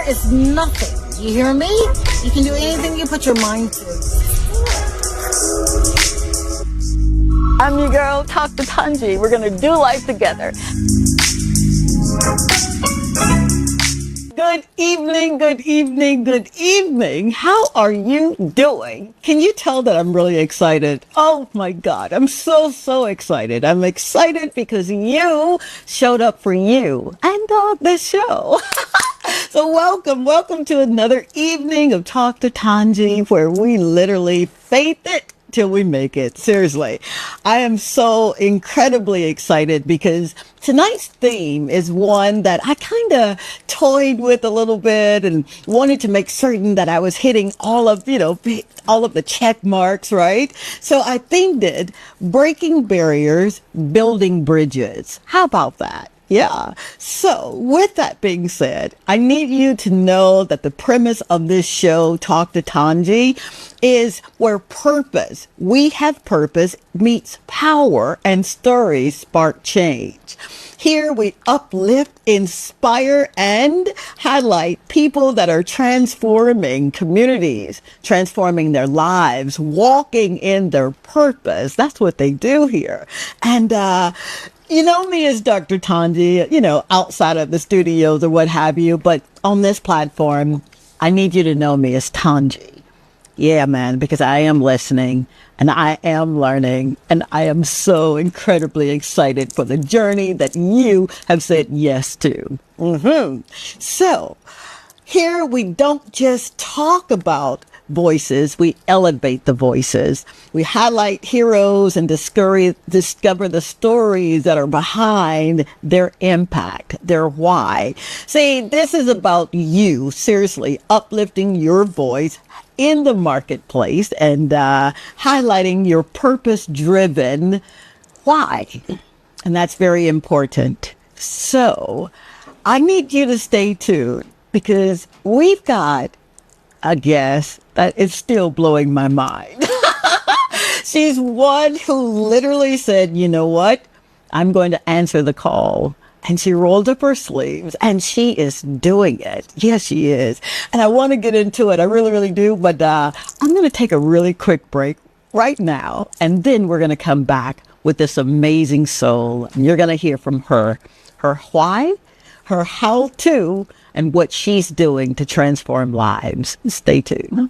is nothing. You hear me? You can do anything you put your mind to. I'm your girl, Talk to Tongie. We're gonna do life together. Good evening, good evening, good evening. How are you doing? Can you tell that I'm really excited? Oh my God, I'm so excited. I'm excited because you showed up for you and this show. So welcome to another evening of Talk to Tongie, where we literally faith it till we make it. Seriously, I am so incredibly excited because tonight's theme is one that I kind of toyed with a little bit and wanted to make certain that I was hitting all of the check marks, right? So I themed it Breaking Barriers, Building Bridges. How about that? Yeah. So with that being said, I need you to know that the premise of this show, Talk to Tongie, is where we have purpose, meets power, and stories spark change. Here we uplift, inspire, and highlight people that are transforming communities, transforming their lives, walking in their purpose. That's what they do here. And, you know me as Dr. Tongie, outside of the studios or what have you, but on this platform, I need you to know me as Tongie. Yeah, man, because I am listening and I am learning and I am so incredibly excited for the journey that you have said yes to. So here we don't just talk about voices, we elevate the voices. We highlight heroes and discover the stories that are behind their impact, their why. See, this is about you, seriously, uplifting your voice in the marketplace and highlighting your purpose-driven why. And that's very important. So I need you to stay tuned because we've got a guest that is still blowing my mind. She's one who literally said, you know what? I'm going to answer the call. And she rolled up her sleeves and she is doing it. Yes, she is. And I want to get into it. I really, really do. But I'm going to take a really quick break right now. And then we're going to come back with this amazing soul. And you're going to hear from her why, her how to, and what she's doing to transform lives. Stay tuned.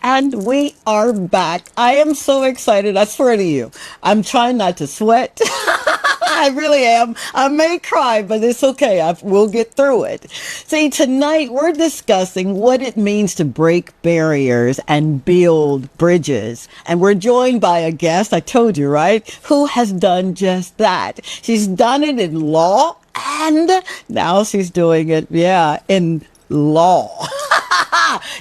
And we are back. I am so excited. I swear to you, I'm trying not to sweat. I really am. I may cry, but it's okay. We'll get through it. See, tonight we're discussing what it means to break barriers and build bridges. And we're joined by a guest, I told you, right, who has done just that. She's done it in law, and now she's doing it, in law.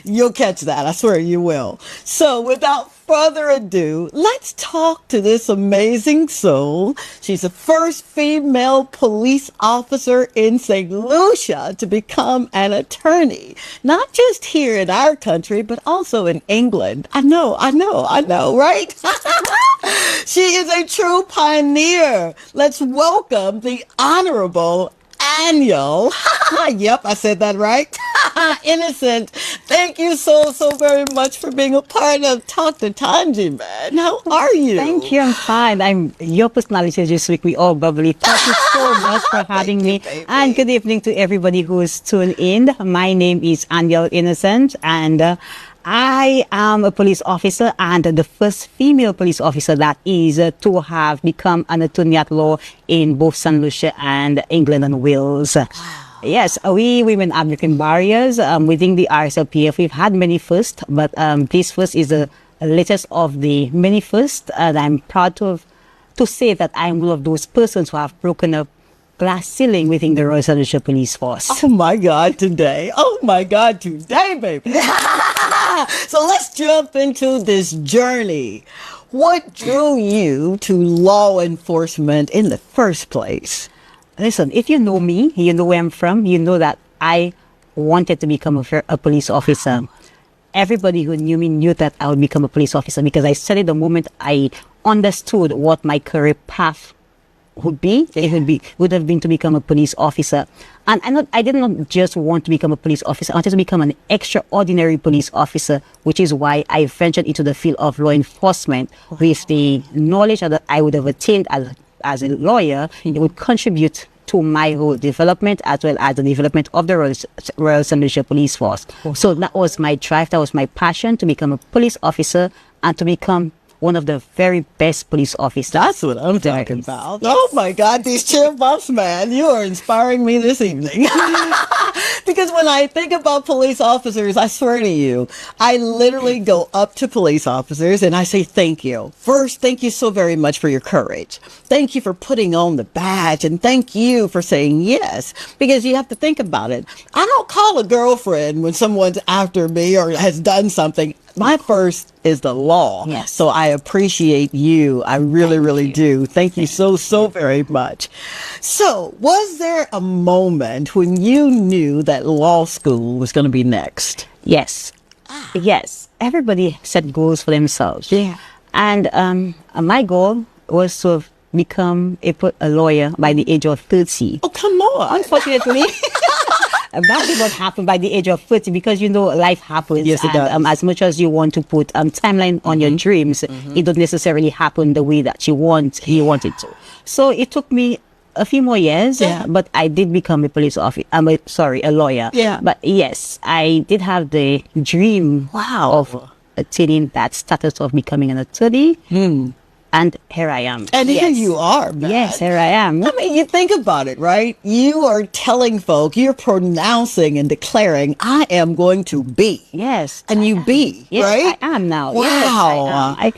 You'll catch that. I swear you will. So without further ado, let's talk to this amazing soul. She's the first female police officer in St. Lucia to become an attorney, not just here in our country, but also in England. I know, right? She is a true pioneer. Let's welcome the Honorable Aniel. Yep, I said that right. Innocent. Thank you so very much for being a part of Talk to Tongie, man. How are you? Thank you. I'm fine. Your personality this week. We all bubbly. Thank you so much for having me. Baby. And good evening to everybody who is tuned in. My name is Aniel Innocent, and I am a police officer and the first female police officer that is to have become an attorney at law in both St. Lucia and England and Wales. Yes, we women advocate barriers within the RSLPF. We've had many firsts, but this first is the latest of the many firsts. And I'm proud to say that I'm one of those persons who have broken up glass ceiling within the Royal St. Lucia Police Force. Oh my God, today. Oh my God, today, baby. So let's jump into this journey. What drew you to law enforcement in the first place? Listen, if you know me, you know where I'm from, you know that I wanted to become a police officer. Everybody who knew me knew that I would become a police officer because I said it the moment I understood what my career path would be. It would have been to become a police officer. And I did not just want to become a police officer. I wanted to become an extraordinary police officer, which is why I ventured into the field of law enforcement with the knowledge that I would have attained as a lawyer. It would contribute to my whole development as well as the development of the Royal St. Lucia Police Force. So that was my drive, that was my passion, to become a police officer and to become one of the very best police officers. That's what I'm talking about. Yes. Oh my God, these cheer bumps, man. You are inspiring me this evening. Because when I think about police officers, I swear to you, I literally go up to police officers and I say, thank you. First, thank you so very much for your courage. Thank you for putting on the badge. And thank you for saying yes. Because you have to think about it. I don't call a girlfriend when someone's after me or has done something. My first is the law. Yes. So I appreciate you. I really do. Thank you so very much. So was there a moment when you knew that law school was going to be next? Yes. Yes. Everybody set goals for themselves. Yeah. And my goal was to become a lawyer by the age of 30. Oh, come on. Unfortunately, that did not happen by the age of 30 because, you know, life happens. Yes, it does. As much as you want to put timeline on your dreams, it don't necessarily happen the way that you want it to. So it took me a few more years, but I did become a police officer. A lawyer. Yeah. But yes, I did have the dream of attaining that status of becoming an attorney. And here I am. And here you are, man. Yes, here I am. I mean, you think about it, right? You are telling folk, you're pronouncing and declaring, I am going to be. Yes. And you be, yes, right? I am now. Wow. Yes,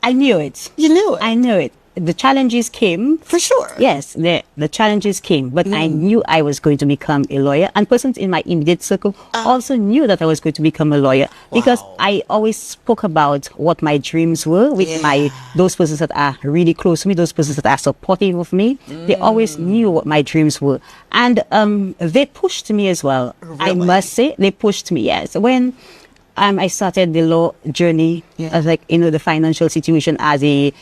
I knew it. You knew it. I knew it. The challenges came. For sure. Yes, the challenges came, but I knew I was going to become a lawyer, and persons in my immediate circle also knew that I was going to become a lawyer because I always spoke about what my dreams were with those persons that are really close to me, those persons that are supportive of me. They always knew what my dreams were, and they pushed me as well. Really? I must say, they pushed me. Yes, when I started the law journey, as the financial situation as a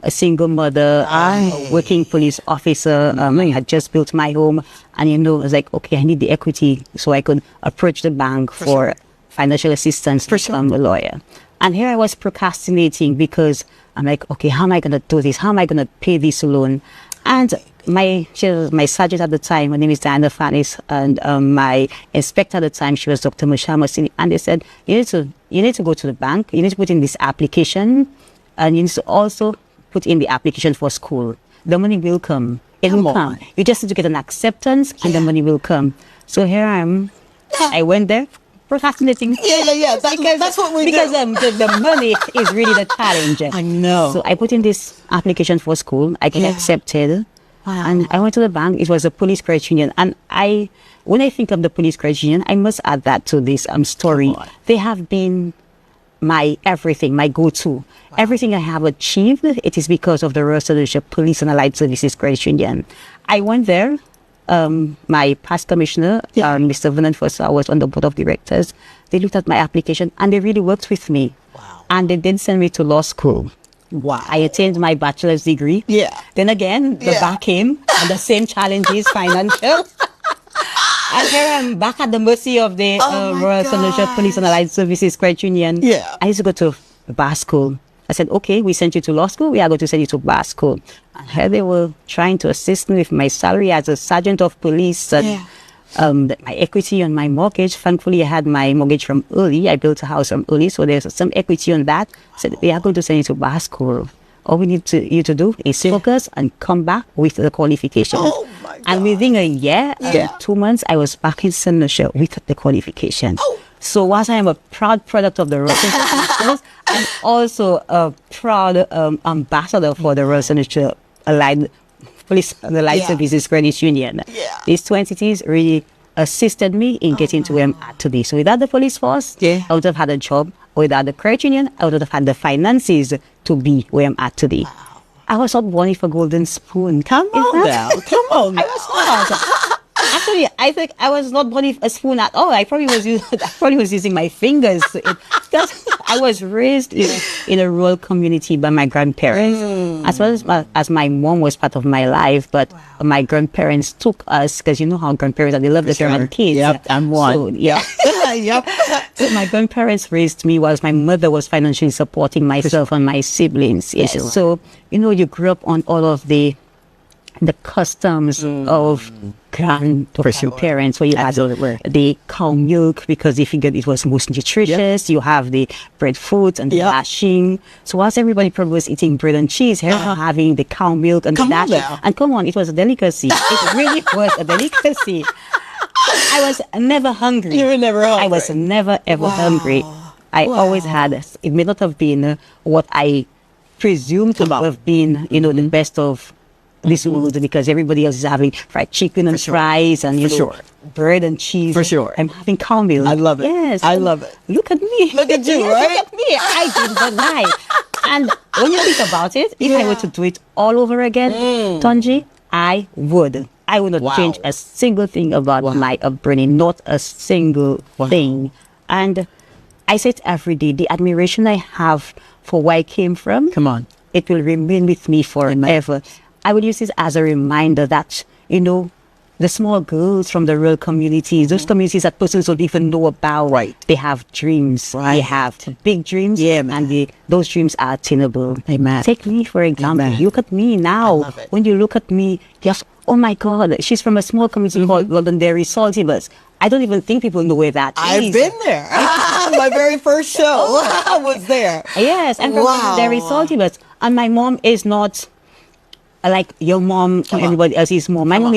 single mother, a working police officer. I had just built my home, and I was like, okay, I need the equity so I could approach the bank for financial assistance to become a lawyer. And here I was procrastinating because I'm like, okay, how am I going to do this? How am I going to pay this loan? And my sergeant at the time, her name is Diana Fanis, and my inspector at the time, she was Dr. Mushamasini, and they said, you need to go to the bank, you need to put in this application, and you need to also put in the application for school. The money will come. It will come. You just need to get an acceptance, and the money will come. So here I am. I went there, procrastinating. Yeah. That's what we do. Because the money is really the challenge. I know. So I put in this application for school. I get accepted. Wow. And I went to the bank. It was a police credit union. And when I think of the police credit union, I must add that to this story. They have been my everything, my go-to. Everything I have achieved, it is because of the Royal St. Lucia Police and Allied Services Credit Union. I went there. My past commissioner, Mr. Vernon Fossa, was on the board of directors. They looked at my application and they really worked with me. Wow. And they did send me to law school. Wow. I attained my bachelor's degree. Yeah. Then again, the bar came and the same challenges, financial. And here I'm back at the mercy of the Royal St. Lucia Police and Allied Services Credit Union. Yeah. I used to go to bar school. I said, okay, we sent you to law school. We are going to send you to bar school. And here they were trying to assist me with my salary as a sergeant of police. And, my equity on my mortgage. Thankfully, I had my mortgage from early. I built a house from early, so there's some equity on that. I said, we are going to send you to bar school. All we need you to do is focus and come back with the qualification. Oh my God. And within a year, 2 months, I was back in St. Lucia with the qualification. So whilst I am a proud product of the Royal St. Lucia, I'm also a proud ambassador for the Royal St. Lucia Allied Police and Allied Services Credit Union. These two entities really assisted me in getting to where I'm at today. So without the police force, I would have had a job. Without the credit union, I would have had the finances to be where I'm at today. I was not born with a golden spoon. Come on now. Come on now. I was not. Actually, I think I was not born with a spoon at all. I probably was using my fingers. Because I was raised in a rural community by my grandparents. As well as my mom was part of my life, but my grandparents took us, because you know how grandparents are, they love their kids. Yep, I'm one. So, Yep. So my grandparents raised me whilst my mother was financially supporting myself and my siblings. Yes. So, you grew up on all of the customs of grandparents, where you had the cow milk because they figured it was most nutritious. You have the breadfruit and the dashing. So whilst everybody probably was eating bread and cheese, here we're having the cow milk and the dashing. And come on, it was a delicacy. It really was a delicacy. I was never hungry. You were never hungry. I was never ever hungry. I always had. It may not have been what I presumed to have been, the best of this world, because everybody else is having fried chicken and fries and bread and cheese. For sure. I'm having cow milk. I love it. Yes. I love it. Look at me. Look at you, Yes, right? Look at me. I did not lie. And when you think about it, if I were to do it all over again, Tongie, I would. I would not change a single thing about my upbringing, not a single thing. And I say it every day, the admiration I have for where I came from, it will remain with me forever. I will use this as a reminder that, the small girls from the rural communities, those communities that persons don't even know about, they have dreams. They have big dreams, and those dreams are attainable. Amen. Take me, for example. Look at me now. When you look at me, just, oh my God, she's from a small community called Londonderry Saltibus. I don't even think people know where that is. I've been there. My very first show, I was there. Yes, I'm from Londonderry Saltibus. And my mom is not like your mom or anybody else's mom. My mom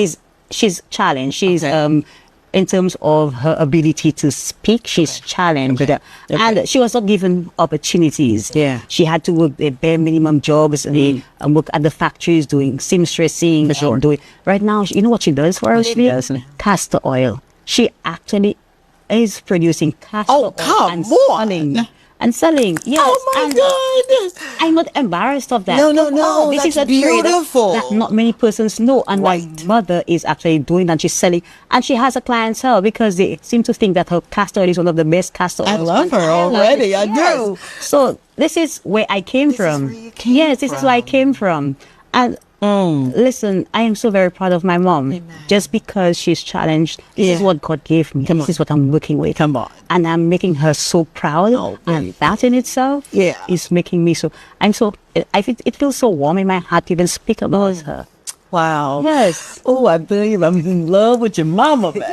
she's challenged. She's in terms of her ability to speak, she's challenged. And she was not given opportunities. She had to work the bare minimum jobs and work at the factories doing seamstressing. Right now, you know what she does for us? Castor oil. She actually is producing castor oil and selling. Yes. Oh my God. I'm not embarrassed of that. No. This That's is a beautiful. trade that not many persons know. And my mother is actually doing that. She's selling. And she has a clientele because they seem to think that her castor oil is one of the best castor oils. I love her already. I do. So this is where I came from. Yes, this is where I came from. And listen, I am so very proud of my mom. Just because she's challenged, this is what God gave me. This is what I'm working with. And I'm making her so proud. And that in itself is making me so, it feels so warm in my heart to even speak about her. Wow. Yes. Oh, I believe I'm in love with your mama, man.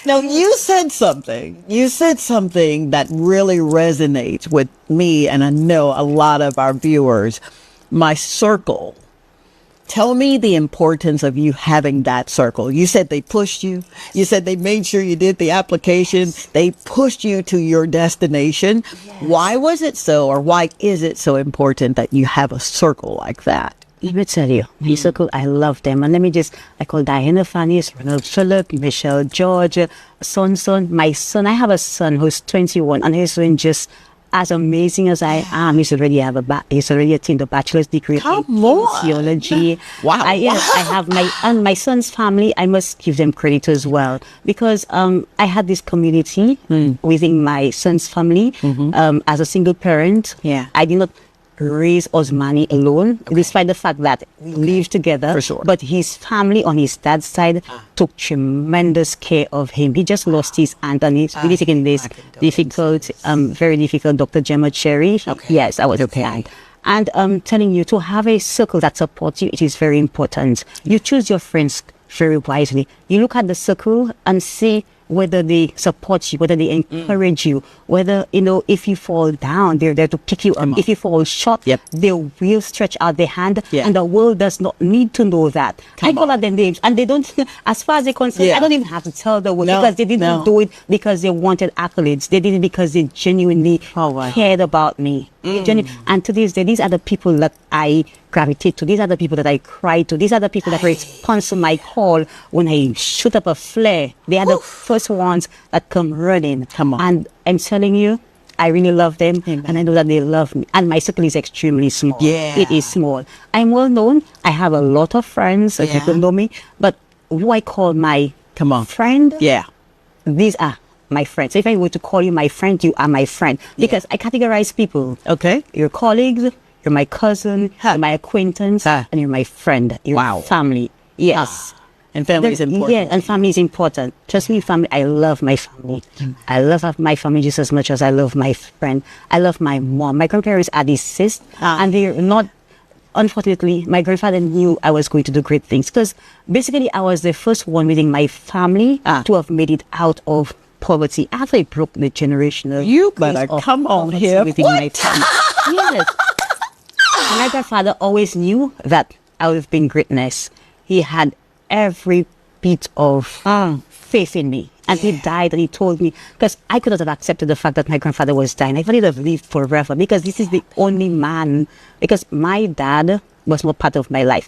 Now, you said something that really resonates with me, and I know a lot of our viewers. My circle. Tell me the importance of you having that circle. You said they pushed you. You said they made sure you did the application. They pushed you to your destination. Why was it so, or why is it so important that you have a circle like that? Let me tell you, my circle, I love them. And I call Diana Fanny, Ronald Phillip, Michelle George, son. My son, I have a son who's 21, and he's doing just as amazing as I am. He's already attained a bachelor's degree in theology. Wow. I have my son's family. I must give them credit as well, because I had this community within my son's family. As a single parent, I did not raise Osmani alone, despite the fact that we live together. For sure. But his family on his dad's side took tremendous care of him. He just lost his aunt, and he's really taking this difficult, very difficult Dr. Gemma Cherry. Yes, I was her parent. And I'm telling you, to have a circle that supports you, it is very important. You choose your friends very wisely. You look at the circle and see whether they support you, whether they encourage you, whether, if you fall down, they're there to pick you up. If you fall short, they will stretch out their hand, and the world does not need to know that. I call out their names, and they don't, as far as they're concerned, I don't even have to tell the world, because they didn't do it because they wanted accolades. They did it because they genuinely cared about me. And to this day, these are the people that I gravitate to. These are the people that I cry to. These are the people that respond to my call when I shoot up a flare. They are the first ones that come running. And I'm telling you, I really love them, and I know that they love me. And my circle is extremely small. It is small. I'm well known. I have a lot of friends. People know me. But who I call my friend, these are my friends. So if I were to call you my friend, you are my friend. Because I categorize people. Your colleagues, you're my cousin, you're my acquaintance, and you're my friend. You're family. Yes. And family is important. Yeah, and family is important. Trust me, family, I love my family. I love my family just as much as I love my friend. I love my mom. My grandparents are deceased, and they're not. Unfortunately, my grandfather knew I was going to do great things, because basically I was the first one within my family to have made it out of poverty. After I broke the generational. You better come on here. Within my family. Yes. And my grandfather always knew that I would have been greatness. He had every bit of faith in me. And he died, and he told me, because I could not have accepted the fact that my grandfather was dying. I would have lived forever, because this is the only man, because my dad was not part of my life.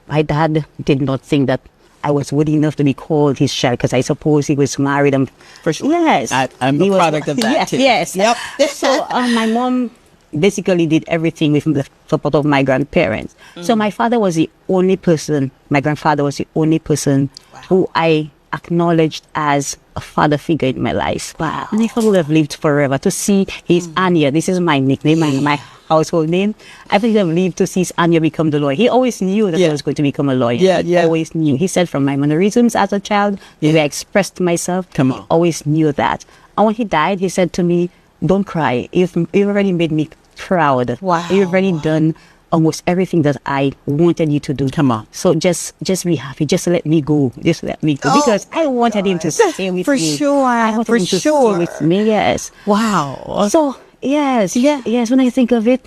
My dad did not think that I was worthy enough to be called his child, because I suppose he was married. And for sure. Yes. I'm the product of that too. Yes. Yep. So my mom basically did everything with the support of my grandparents. So my father was the only person, my grandfather was the only person who I acknowledged as a father figure in my life. And I would have lived forever to see his Anya. This is my nickname, my household name. I would have lived to see his Anya become the lawyer. He always knew that I was going to become a lawyer. He always knew. He said from my mannerisms as a child, the way I expressed myself, he always knew that. And when he died, he said to me, don't cry. You've already made me proud. You've already done almost everything that I wanted you to do. So just be happy. Just let me go. Just let me go. Because I wanted him to stay with me. For sure. I wanted him to stay with me. Yes. Wow. So, yes. When I think of it,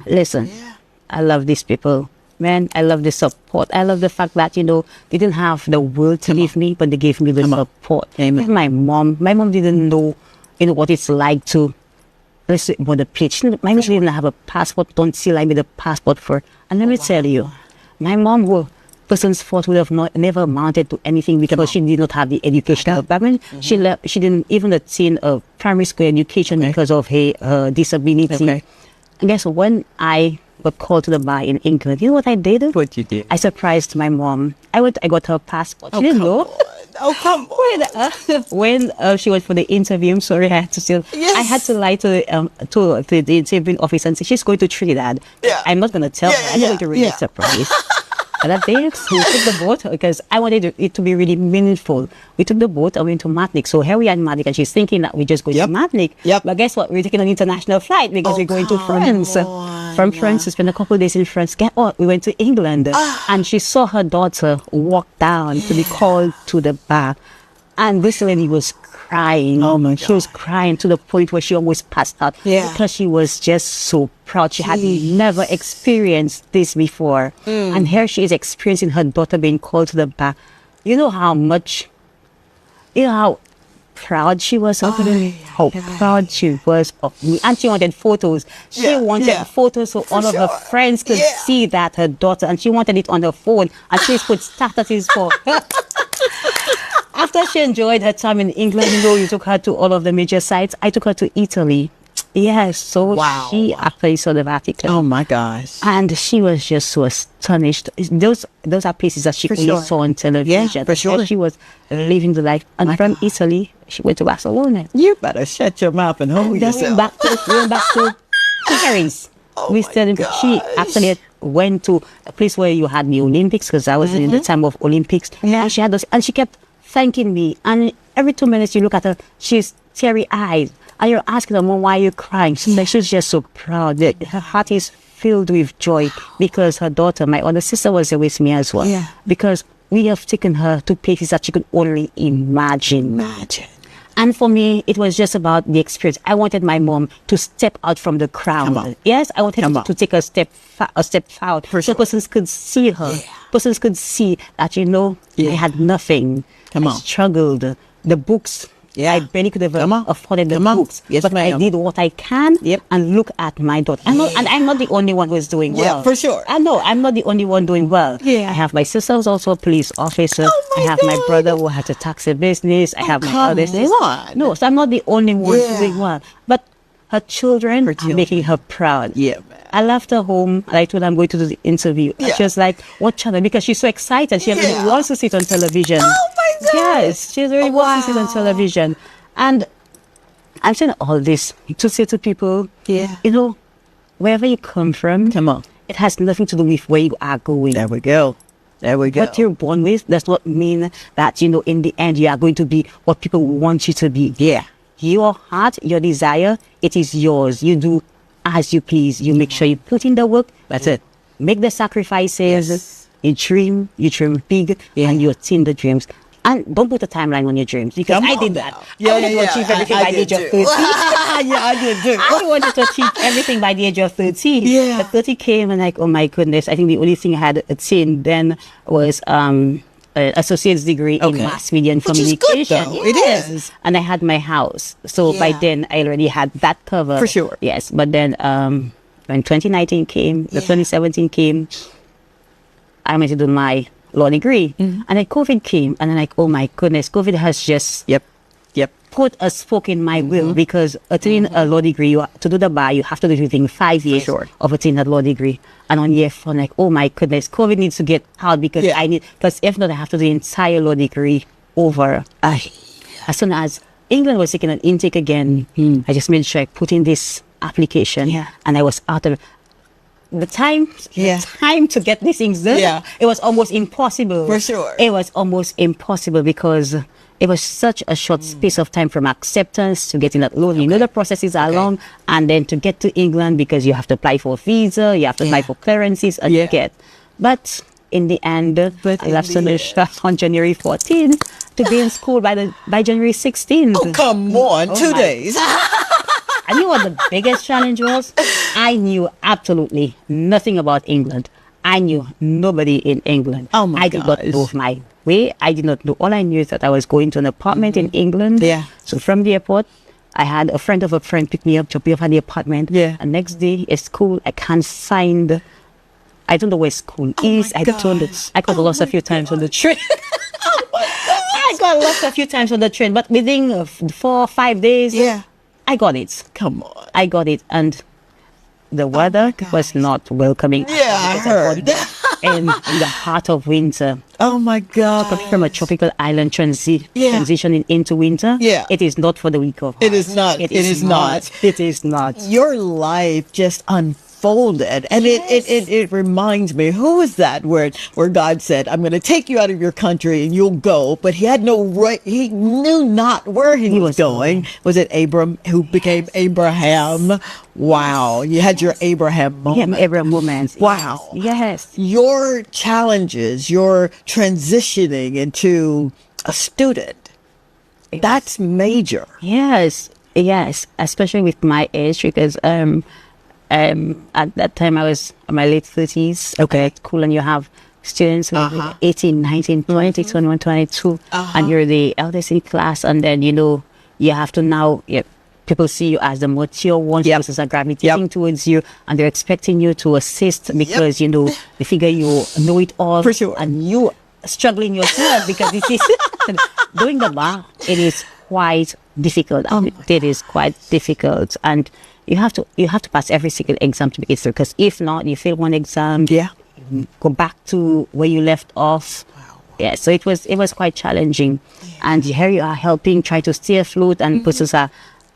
listen, I love these people. Man, I love the support. I love the fact that, they didn't have the world to give me, but they gave me the support. Amen. My mom didn't know, what it's like to on the pitch. My mom didn't have a passport. Don't see I made a passport for. And let me tell you, my mom, who person's fault, would have never amounted to anything, because she did not have the educational background. She didn't even attain a primary school education because of her disability. And guess when I got called to the bar in England, you know what I did? What you did? I surprised my mom. I got her passport. She didn't know. Oh, come on. When she went for the interview, I'm sorry, I had to lie to the interviewing officer and say, she's going to Trinidad. I'm not going to tell her. I'm going to really surprise. And that day, we took the boat, because I wanted it to be really meaningful. We took the boat and went to Martinique. So here we are in Martinique, and she's thinking that we're just going to Martinique. But guess what? We're taking an international flight, because we're going to France. From France, to spend a couple of days in France. Guess what? We went to England, and she saw her daughter walk down to be called to the bar. And this lady was crying. Oh my God. She was crying to the point where she almost passed out. Because she was just so proud. She had never experienced this before. And here she is experiencing her daughter being called to the bar. You know how proud she was of me. How proud she was of me. And she wanted photos. She wanted photos so all of her friends could see that her daughter, and she wanted it on her phone, and she put statuses for her. After she enjoyed her time in England, you took her to all of the major sites. I took her to Italy. Yes, so she actually saw the Vatican. Oh my gosh. And she was just so astonished. Those are places that she only saw on television. Yeah, for sure. And she was living the life. And from Italy, she went to Barcelona. You better shut your mouth and hold yourself. We went back to Paris. we studied. She actually went to a place where you had the Olympics, because I was in the time of Olympics. Yeah. And she had those, and she kept thanking me. And every 2 minutes you look at her, she's teary-eyed. And you're asking her, Mom, why are you crying? She's just so proud. Her heart is filled with joy because her daughter, my other sister, was there with me as well. Yeah. Because we have taken her to places that she could only imagine. And for me, it was just about the experience. I wanted my mom to step out from the crowd. Come on. Yes, I wanted to take a step out. For so sure. persons could see her. Yeah. Persons could see that, I had nothing. Come I on. struggled. The books, Yeah. I barely could have Come on. afforded the Come on. books. Yes, but I ma'am. did what I can. Yep. And look at my daughter. And I'm not the only one who is doing Yeah, well. for sure. I know, I'm not the only one doing well. Yeah. I have my sister who's also a police officer. Oh, my I have my God. brother who has a taxi business. I have my come others. on. No, so I'm not the only one Yeah. doing well. But her children are making her proud. Yeah, man. I left her home and I told her I'm going to do the interview. And Yeah. she was like, what channel? Because she's so excited. She really wants to sit on television. Oh, my God. Yes, she really wants to sit on television. And I'm saying all this to say to people, wherever you come from, Come on. it has nothing to do with where you are going. There we go. What you're born with does not mean that, in the end, you are going to be what people want you to be. Yeah. Your heart, your desire, it is yours. You do as you please. You make sure you put in the work. That's it. Make the sacrifices. Yes. You dream big, and you attain the dreams. And don't put a timeline on your dreams, because Come I on did now. that. Yeah, I wanted to achieve everything by the age of 30. Yeah, I did too. I wanted to achieve everything by the age of 30. Yeah. But 30 came and oh my goodness, I think the only thing I had attained then was an associate's degree in Okay. mass media and Which is good, communication. though. It is. And I had my house. So by Yeah. then I already had that covered. For sure. Yes. But then when 2019 came, the 2017 came, I went to do my law degree. And then COVID came, and I'm like, oh my goodness, COVID has just Yep. put a spoke in my will, because attaining a law degree, to do the bar, you have to do it within 5 years of attaining a law degree. And on year 4, I'm like, oh my goodness, COVID needs to get out, because because if not, I have to do the entire law degree over. As soon as England was taking an intake again, I just made sure I put in this application, and I was out of the time to get these things done. It was almost impossible. For sure. It was almost impossible, because it was such a short space of time from acceptance to getting that loan. The processes are long, and then to get to England, because you have to apply for a visa, you have to apply for clearances, and you get. But in the end, I left on January 14th to be in school by January 16th. Oh, come on. 2 days. I knew what the biggest challenge was. I knew absolutely nothing about England. I knew nobody in England. Oh my I did not know my way. I did not know. All I knew is that I was going to an apartment in England. Yeah. So from the airport, I had a friend of a friend pick me up, drop me off at the apartment. Yeah. And next day at school, I can't find. I don't know where school is. I got lost a few times on the train. I got lost a few times on the train, but within 4 or 5 days, I got it. Come on. I got it, and the weather was not welcoming. Yeah, I heard. In the heart of winter. Oh my God. Coming from a tropical island transitioning into winter. Yeah. It is not for the weak of heart. It is not. It is not. It is not. Your life just unfolded, and it reminds me, who was that where God said, I'm going to take you out of your country and you'll go, but he had no right, he knew not where he was going. Was it Abram who became Abraham? Wow, you had your Abraham moment. Yeah, Abraham moment. Wow. Yes. Your challenges, your transitioning into a student, that's major. Yes, especially with my age, because at that time I was in my late 30s. Okay. Cool, and you have students who are 18, 19, 20, 21, 22, and you're the eldest in class, and then, you have to now, people see you as the mature one, persons are gravitating towards you, and they're expecting you to assist, because, they figure you know it all. For sure. And you struggling yourself, because this is, doing the bar, it is quite difficult. It is quite difficult, and you have to pass every single exam to make it through, because if not, you fail one exam, go back to where you left off. Yeah, so it was quite challenging, and here you are helping, try to stay afloat, and persons are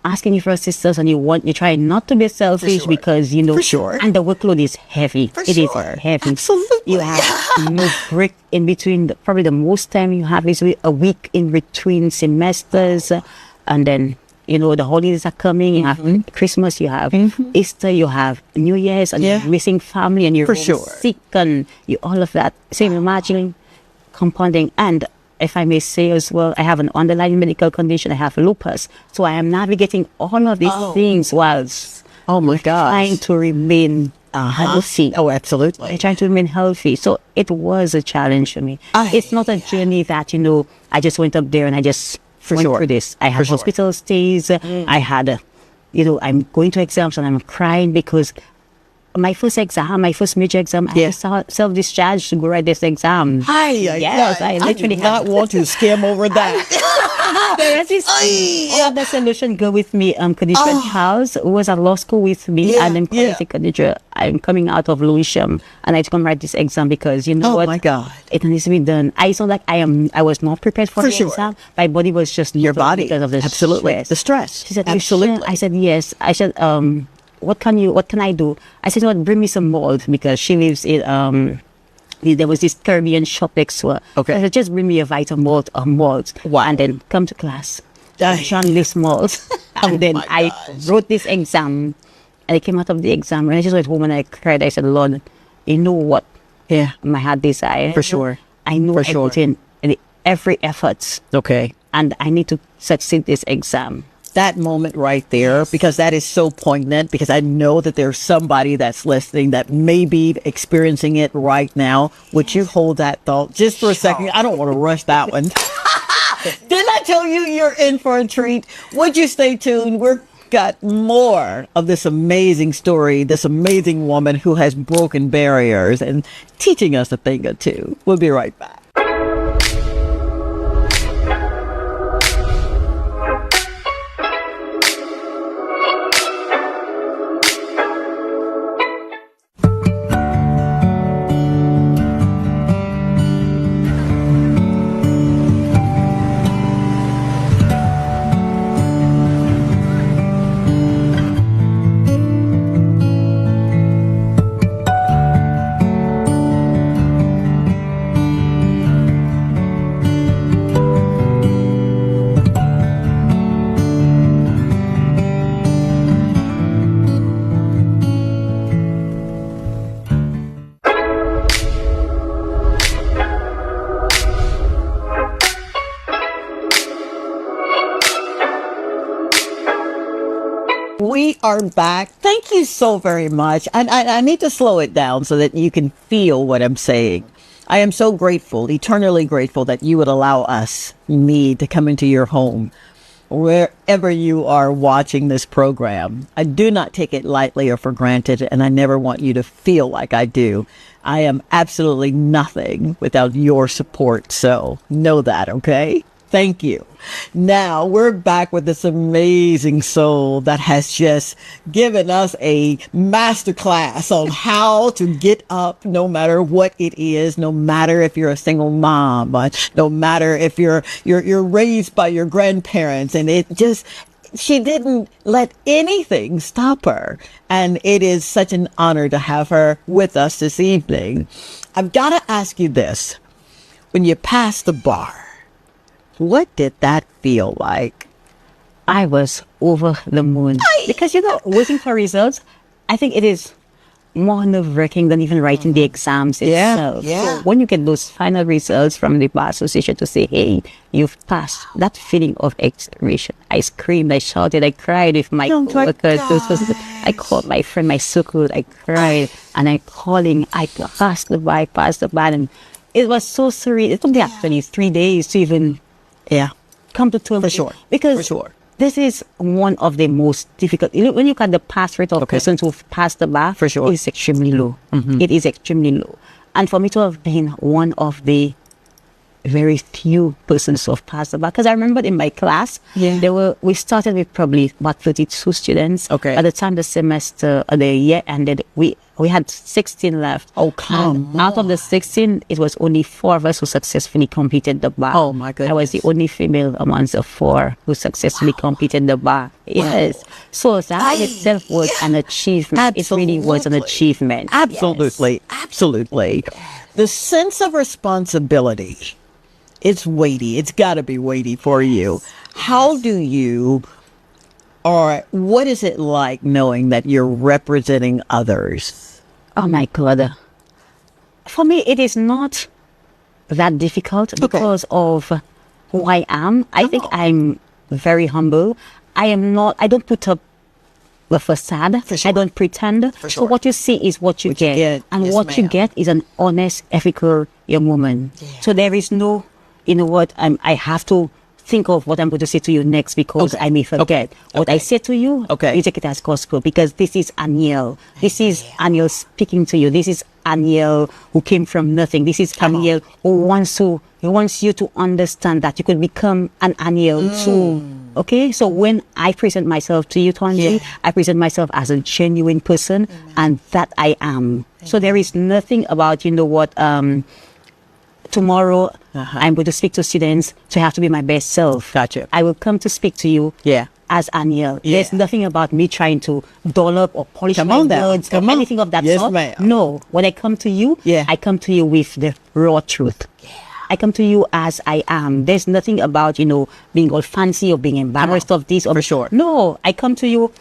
asking you for assistance, and you try not to be selfish because, For sure. and the workload is heavy. It is heavy. Absolutely. You have no break in between. Probably the most time you have is a week in between semesters, and then, the holidays are coming. You have Christmas, you have Easter, you have New Year's, and you're missing family, and you're sick, and all of that. So imagine compounding. And if I may say as well, I have an underlying medical condition. I have lupus. So I am navigating all of these things whilst trying to remain healthy. Oh, absolutely. I'm trying to remain healthy. So it was a challenge for me. It's not a journey that, I just went up there and I just went through this. I had hospital stays. I had, I'm going to exams and I'm crying because my first major exam, I self-discharged to go write this exam. I literally did not want to skim over that. There is this other solution girl with me, Khadija Charles, who was at law school with me, and then Khadija, I'm coming out of Lucian, and I had to come write this exam because what? Oh my God. It needs to be done. I sound like I was not prepared for the exam. My body was just your body because of the stress. The stress. She said, absolutely. I said, yes. I said, what can I do? I said, bring me some mold, because she lives in, there was this Caribbean shop next to her. Okay. I said, just bring me a vitamold or mold. Wow. And then come to class. Sean this mold. And then I wrote this exam. And I came out of the exam. And I just went home and I cried. I said, Lord, you know what? Yeah. My heart desire. For sure. I know I put in every effort. Okay. And I need to succeed this exam. That moment right there, because that is so poignant, because I know that there's somebody that's listening that may be experiencing it right now. Would you hold that thought just for a second? I don't want to rush that one. Didn't I tell you you're in for a treat? Would you stay tuned? We've got more of this amazing story, this amazing woman who has broken barriers and teaching us a thing or two. We'll be right back. We are back. Thank you so very much. And I need to slow it down so that you can feel what I'm saying. I am so grateful, eternally grateful, that you would allow me to come into your home, wherever you are watching this program. I do not take it lightly or for granted, and I never want you to feel like I do. I am absolutely nothing without your support, so know that, okay? Thank you. Now we're back with this amazing soul that has just given us a masterclass on how to get up no matter what it is, no matter if you're a single mom, no matter if you're raised by your grandparents, and she didn't let anything stop her. And it is such an honor to have her with us this evening. I've got to ask you this. When you pass the bar, what did that feel like? I was over the moon. Because, waiting for results, I think it is more nerve-wracking than even writing the exams itself. Yeah. So when you get those final results from the bar association to say, hey, you've passed, that feeling of exhilaration. I screamed, I shouted, I cried with my coworkers. I called my friend, my circle, I cried, and I'm calling, I passed the bar, and it was so surreal. It took me actually 3 days to even come to terms. For sure. Because this is one of the most difficult. When you look at the pass rate of persons who've passed the bar, for sure, it's extremely low. It is extremely low. And for me to have been one of the very few persons who have passed the bar, because I remember in my class, we started with probably about 32 students. Okay. By the time the year ended, we had 16 left. Oh, come And out of the 16, it was only 4 of us who successfully completed the bar. Oh, my goodness. I was the only female amongst the 4 who successfully completed the bar. Yes. So that in itself was an achievement. It really was an achievement. Absolutely. Absolutely. The sense of responsibility, it's weighty. It's got to be weighty for you. How do you, or what is it like knowing that you're representing others? Oh my God. For me, it is not that difficult because of who I am. I think I'm very humble. I don't put up the facade. I don't pretend. So what you see is what you get. And Yes, what you ma'am. get is an honest, ethical young woman. So there is no, you know what, I have to think of what I'm going to say to you next because I may forget. What I say to you, you take it as gospel because this is Aniel. This is Aniel speaking to you. This is Aniel who came from nothing. This is Aniel who wants you to understand that you could become an Aniel too. Okay, so when I present myself to you, Tongie, I present myself as a genuine person, and that I am. So there is nothing about, you know what, tomorrow I'm going to speak to students, so I have to be my best self. Gotcha. I will come to speak to you as Aniel. There's nothing about me trying to doll up or polish my words or anything of that sort. Ma'am. No, when I come to you, I come to you with the raw truth. I come to you as I am. There's nothing about, you know, being all fancy or being embarrassed of this. Or For sure. No, I come to you.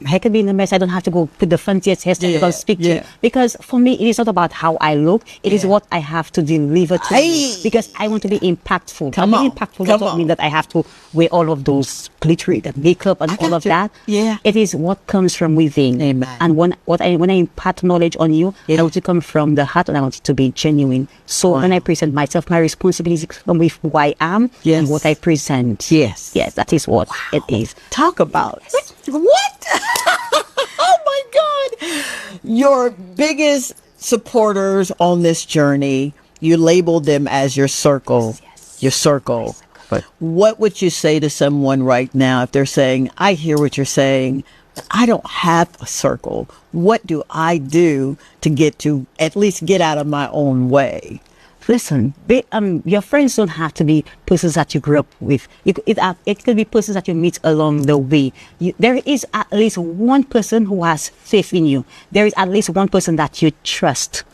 I could be in a mess. I don't have to go put the fanciest hairstyle to come speak to you. Because for me, it is not about how I look. It is what I have to deliver to you. Because I want to be impactful. Being impactful does not mean that I have to wear all of those glittery, the makeup and all of that. It is what comes from within. Amen. And when I impart knowledge on you, I want to come from the heart and I want it to be genuine. So when I present myself, my responsibility comes with who I am and what I present. Yes, that is what it is. Talk about what? Oh my God. Your biggest supporters on this journey, you labeled them as your circle. Your circle. But what would you say to someone right now if they're saying, I hear what you're saying, but I don't have a circle. What do I do to at least get out of my own way? Listen, your friends don't have to be persons that you grew up with. It could be persons that you meet along the way. There is at least one person who has faith in you. There is at least one person that you trust.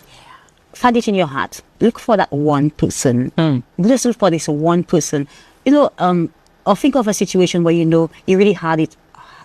Find it in your heart. Look for that one person. Just look for this one person. You know, or think of a situation where you know you really had it.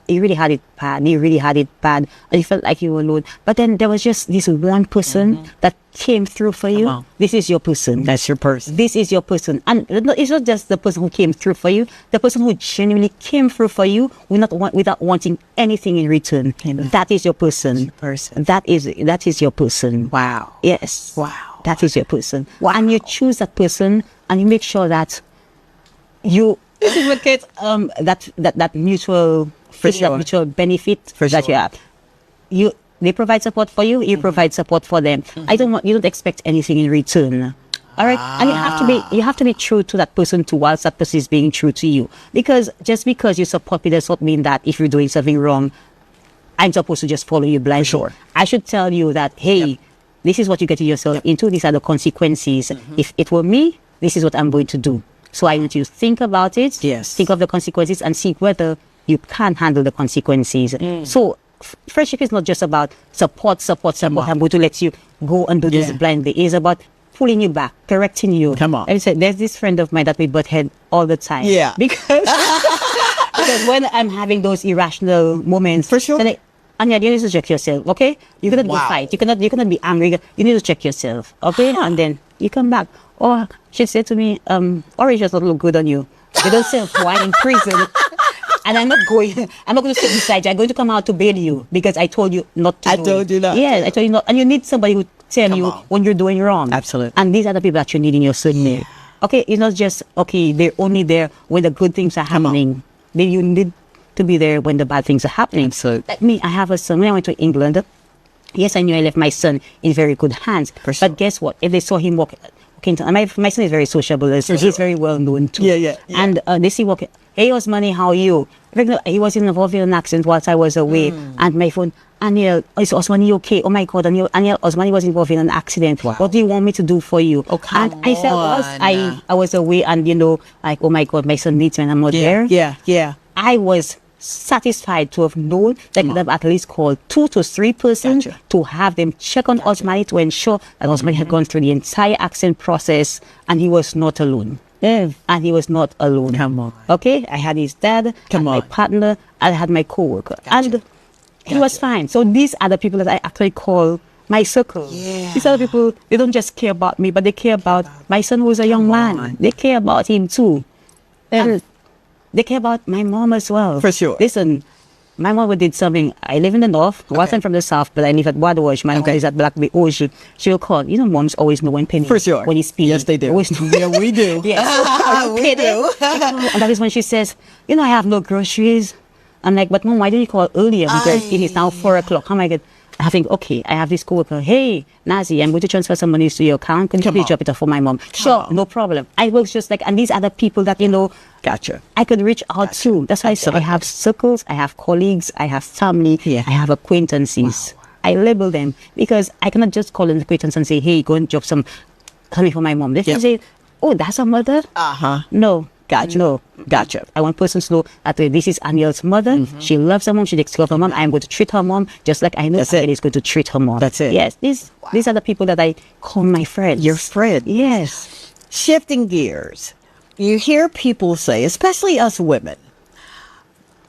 You really had it bad. You really had it bad. And you felt like you were alone. But then there was just this one person that came through for you. This is your person. That's your person. This is your person. And it's not just the person who came through for you. The person who genuinely came through for you without wanting anything in return. That is your person. That is your person. Wow. Yes. Wow. That is your person. Wow. And you choose that person and you make sure that you reciprocate that mutual mutual benefit that you have. They provide support for you, you provide support for them. You don't expect anything in return. All right? And you have to be true to that person too, whilst that person is being true to you. Because just because you support me does not mean that if you're doing something wrong, I'm supposed to just follow you blindly. I should tell you that, hey, this is what you get yourself into, these are the consequences. If it were me, this is what I'm going to do. So I want you to think about it, think of the consequences and see whether you can handle the consequences. So friendship is not just about support. I'm going to let you go and do this blindly. It is about pulling you back, correcting you. Come on. And there's this friend of mine that we butt head all the time. Because when I'm having those irrational moments, Anya, you need to check yourself, okay? You cannot go fight. You cannot be angry. You need to check yourself, okay? And then you come back. Or she said to me, orange does not look good on you. They don't sell wine in prison. And I'm not going to sit beside you. I'm going to come out to bail you because I told you not to. I told you not. Yeah, I told you not. And you need somebody who tell you when you're doing wrong. Absolutely. And these are the people that you need in your circle. Okay, it's not just, they're only there when the good things are happening. You need to be there when the bad things are happening. Absolutely. Like me, I have a son. When I went to England, yes, I knew I left my son in very good hands. But guess what? If they saw him walking, my son is very sociable. He's very well known too. And they see walking. hey, Osmani, how are you? He was involved in an accident whilst I was away. And my phone, Aniel, is Osmani okay? Oh my God, Aniel, Osmani was involved in an accident. Wow. What do you want me to do for you? Oh, come and I said, on. I was away and, like, oh my God, my son needs me and I'm not there. Yeah. I was satisfied to have known that they've at least called 2 to 3 persons Gotcha. to have them check on Osmani to ensure that Osmani had gone through the entire accident process and he was not alone. And he was not alone. Come on. Okay, I had his dad, my partner, I had my co-worker, and he was fine. So these are the people that I actually call my circle. Yeah. These are the people, they don't just care about me, but they care about my son who is a young man. They care about him too. And they care about my mom as well. For sure. Listen, my mom did something. I live in the north. Once I'm from the south, but I live at Waterwash. My mom is at Black Bay. Oh, she'll call. Moms always know when Penny. For sure. When he's speaking. Yes, they do. Always know. Yeah, we do. Yes. We do. And that is when she says, I have no groceries. I'm like, but Mom, why didn't you call earlier? Because it is now 4 o'clock. Oh my God. I think, okay, I have this coworker. Hey, Nazi, I'm going to transfer some money to your account. Can you please drop it off for my mom? Sure, no problem. I was just like, and these are the people that, Gotcha. I could reach out to. That's why I said I have circles, I have colleagues, I have family, I have acquaintances. Wow. I label them because I cannot just call an acquaintance and say, hey, go and drop some money for my mom. They can say, oh, that's a mother? No. Gotcha. No. Gotcha. I want persons to know that this is Aniel's mother. She loves her mom. She takes care of her mom. I'm going to treat her mom just like I know Aniel is going to treat her mom. That's it. Yes. These are the people that I call my friends. Your friend. Yes. Shifting gears. You hear people say, especially us women,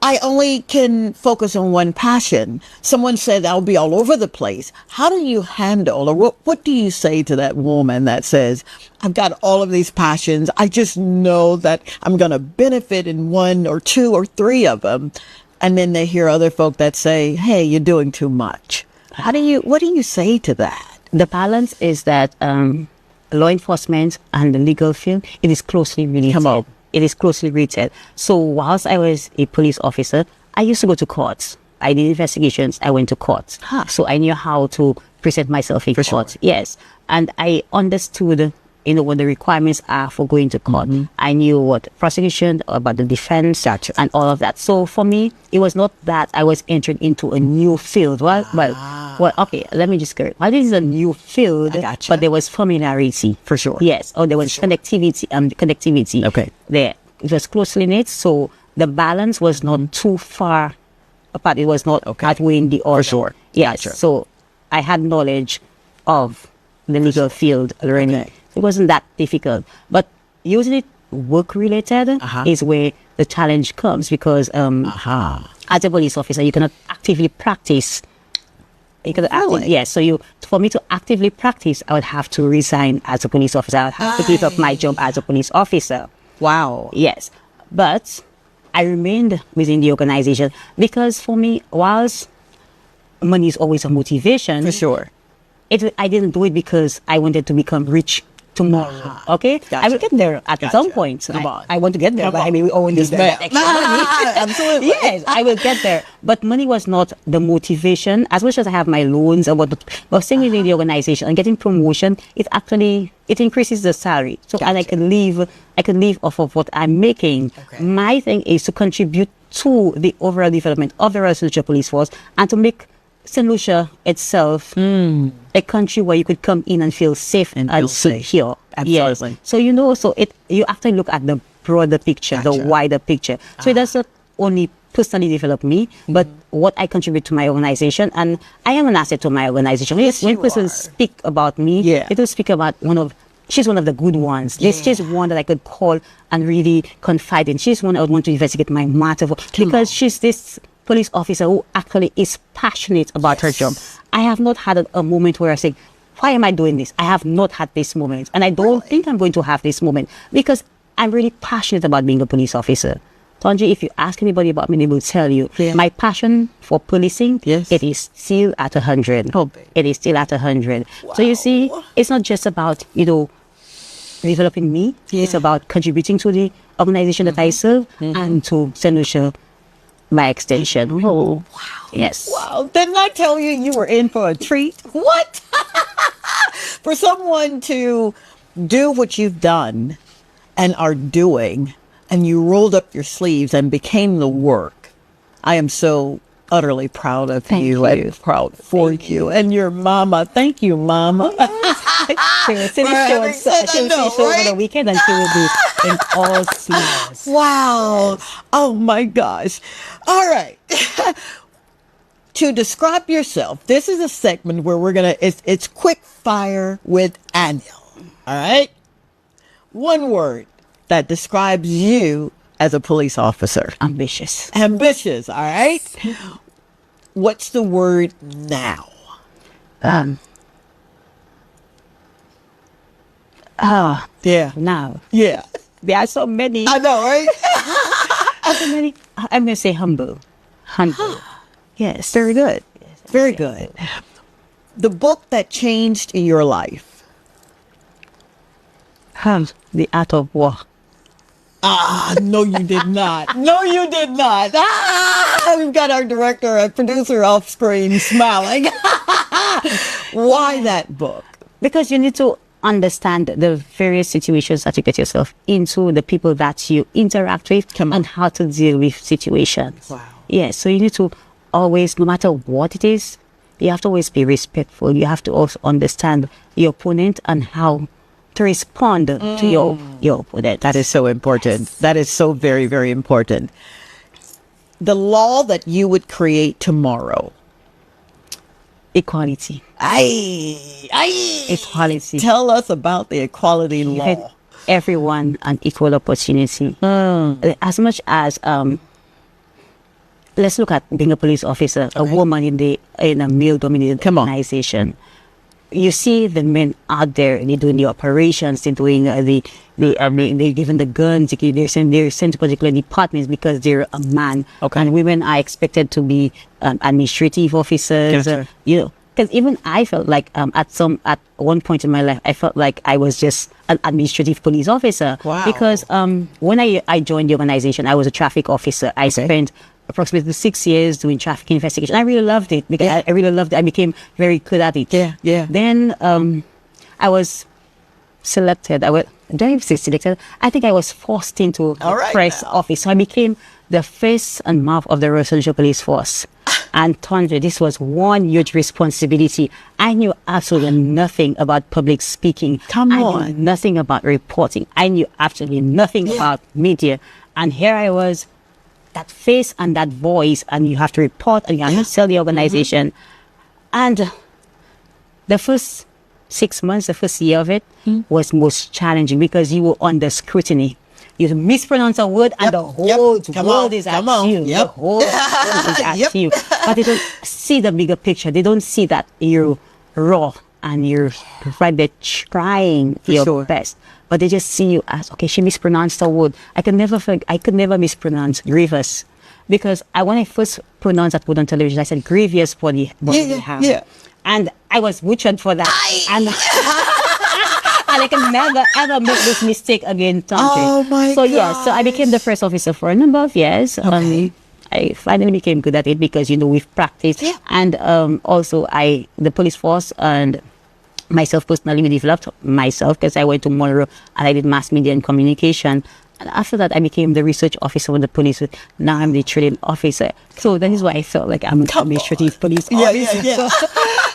I only can focus on one passion. Someone said I'll be all over the place. How do you handle, or what do you say to that woman that says, I've got all of these passions. I just know that I'm going to benefit in 1 or 2 or 3 of them. And then they hear other folk that say, hey, you're doing too much. What do you say to that? The balance is that law enforcement and the legal field, it is closely related. Come on. It is closely related. So whilst I was a police officer, I used to go to courts. I did investigations. I went to courts. So I knew how to present myself in court. Yes. And I understood, what the requirements are for going to court. I knew what prosecution, about the defense, and all of that. So for me, it was not that I was entering into a new field. Well, okay, let me just correct. Well, this is a new field, but there was familiarity. For sure. Yes. Or there was connectivity. Okay. There. It was closely knit, so the balance was not too far apart. It was not outweighing the other. For sure. Yes. So I had knowledge of the legal field already. It wasn't that difficult. But usually work-related is where the challenge comes because as a police officer, you cannot actively practice. Yes. So for me to actively practice, I would have to resign as a police officer. I would have to give up my job as a police officer. Wow. Yes. But I remained within the organization because for me, whilst money is always a motivation. For sure. I didn't do it because I wanted to become rich tomorrow. Okay? Gotcha. I will get there at some point. I want to get there, but I mean, we all need that extra money. Absolutely. Yes, I will get there. But money was not the motivation. As much as I have my loans and but staying within the organization and getting promotion, it increases the salary. So and I can live off of what I'm making. Okay. My thing is to contribute to the overall development of the Royal St. Lucia Police Force and to make St. Lucia itself a country where you could come in and feel safe and secure. Absolutely. Yes. So you have to look at the broader picture, the wider picture. So it does not only personally develop me, but what I contribute to my organization, and I am an asset to my organization. Yes, when persons speak about me, they don't speak about she's one of the good ones. She's one that I could call and really confide in. She's one I would want to investigate my matter for because she's this police officer who actually is passionate about her job. I have not had a moment where I say, why am I doing this? I have not had this moment. And I don't think I'm going to have this moment because I'm really passionate about being a police officer. Tongie, if you ask anybody about me, they will tell you my passion for policing, it is still at 100. It is still at 100. Wow. So you see, it's not just about, developing me. It's about contributing to the organization that I serve and to St. Lucia by extension. Oh, wow. Yes. Wow. Didn't I tell you you were in for a treat? What? For someone to do what you've done and are doing and you rolled up your sleeves and became the work. I am so utterly proud of you and proud for you and your mama. Thank you, mama. She will finish show over the weekend and she will be in all sleeves. Wow. Oh my gosh. All right. To describe yourself, this is a segment where we're going to, it's quick fire with Aniel. All right. One word that describes you as a police officer. Ambitious. Ambitious. All right. What's the word now? Yeah. Now. Yeah. There are so many. I know, right? So many. I'm going to say humble. Humble. Yes. Very good. Very good. The book that changed your life. The Art of War. Ah, no, you did not. No, you did not. Ah, we've got our director and producer off screen smiling. Why that book? Because you need to understand the various situations that you get yourself into, the people that you interact with, and how to deal with situations. Wow. Yes, so you need to always, no matter what it is, you have to always be respectful. You have to also understand your opponent and how to respond to your opponent. That is so important. Yes. That is so very, very important. The law that you would create tomorrow. Equality. Equality. Tell us about the equality law. Everyone an equal opportunity. As much as let's look at being a police officer, a woman in a male-dominated organization. You see the men out there, they're doing the operations, they're doing they're given the guns, they're sent to particular departments because they're a man. Okay. And women are expected to be administrative officers. Yes, because even I felt like at one point in my life, I felt like I was just an administrative police officer. Wow. Because when I joined the organization, I was a traffic officer. I spent approximately 6 years doing traffic investigation. I really loved it because I really loved it. I became very good at it. Yeah, yeah. Then I was selected. I think I was forced into press office. So I became the face and mouth of the residential police force. And Tongie, this was one huge responsibility. I knew absolutely nothing about public speaking. I knew nothing about reporting. I knew absolutely nothing about media. And here I was, that face and that voice, and you have to report and you have to sell the organization. And the first 6 months, the first year of it was most challenging because you were under scrutiny. You mispronounce a word and the whole world is at you. The whole world is at you. But they don't see the bigger picture. They don't see that you're raw and you're right there trying your best. But they just see you as, okay, she mispronounced a word. I could never mispronounce grievous. Because when I first pronounced that word on television, I said grievous body harm. Yeah. And I was butchered for that. And I can never ever make this mistake again, Tongie. Oh my God. So I became the press officer for a number of years. Okay. I finally became good at it because, we've practiced. Yeah. And also the police force and myself personally, we developed myself because I went to Monroe and I did mass media and communication. And after that, I became the research officer with the police. Now I'm the training officer. So that is why I felt like I'm an administrative police officer. Yeah.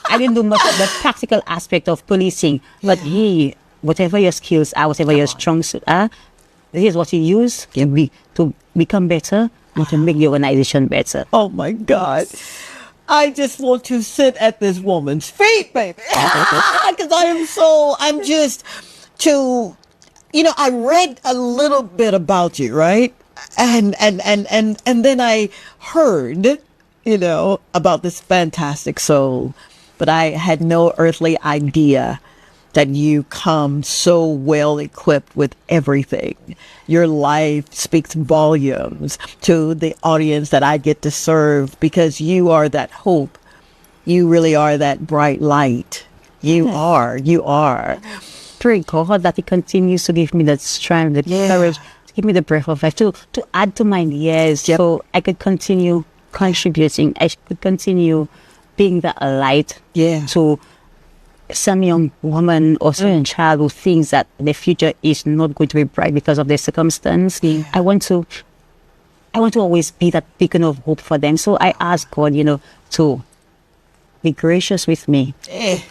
I didn't do much of the practical aspect of policing. But hey, whatever your skills are, whatever your strong suit are, this is what you use to become better and to make the organization better. Oh my God. I just want to sit at this woman's feet, baby. Because I read a little bit about you, right? And then I heard, about this fantastic soul, but I had no earthly idea that you come so well equipped with everything. Your life speaks volumes to the audience that I get to serve because you are that hope. You really are that bright light. You are. Pray God that He continues to give me that strength, that courage, to give me the breath of life, to add to my years, so I could continue contributing. I could continue being that light to some young woman or some child who thinks that the future is not going to be bright because of their circumstance. I want to always be that beacon of hope for them. So I ask God, to be gracious with me,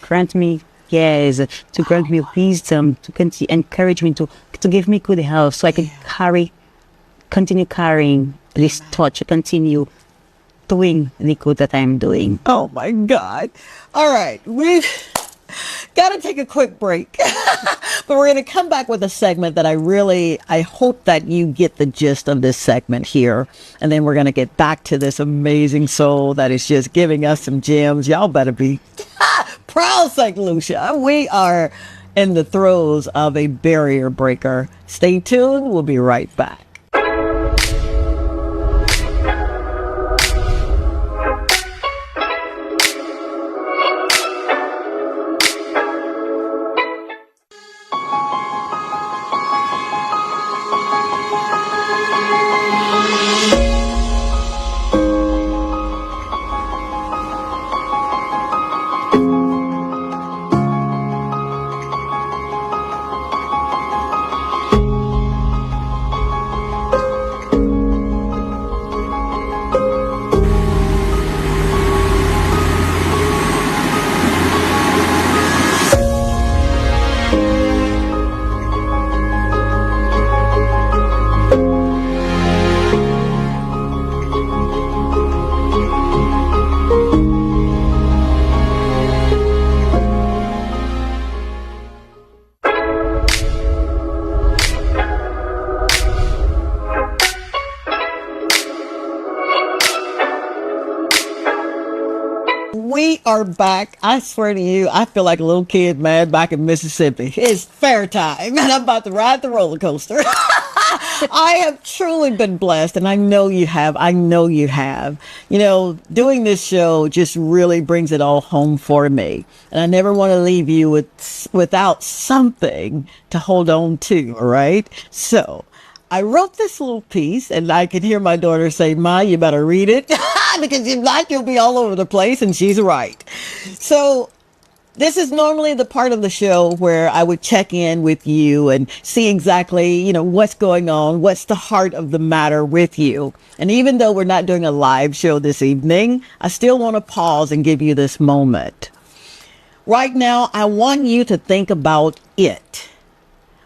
grant me, to grant me wisdom, to encourage me, to give me good health, so I can continue carrying this torch, continue doing the good that I'm doing. Oh my God. All right. We've got to take a quick break, but we're going to come back with a segment that I hope that you get the gist of this segment here. And then we're going to get back to this amazing soul that is just giving us some gems. Y'all better be proud, St. Lucia. We are in the throes of a barrier breaker. Stay tuned. We'll be right back. We are back. I swear to you, I feel like a little kid, man, back in Mississippi. It's fair time, and I'm about to ride the roller coaster. I have truly been blessed, and I know you have. Doing this show just really brings it all home for me. And I never want to leave you without something to hold on to, all right? So I wrote this little piece, and I could hear my daughter say, "Ma, you better read it," because if not, you'll be all over the place, and she's right. So this is normally the part of the show where I would check in with you and see exactly, what's going on, what's the heart of the matter with you. And even though we're not doing a live show this evening, I still want to pause and give you this moment. Right now, I want you to think about it.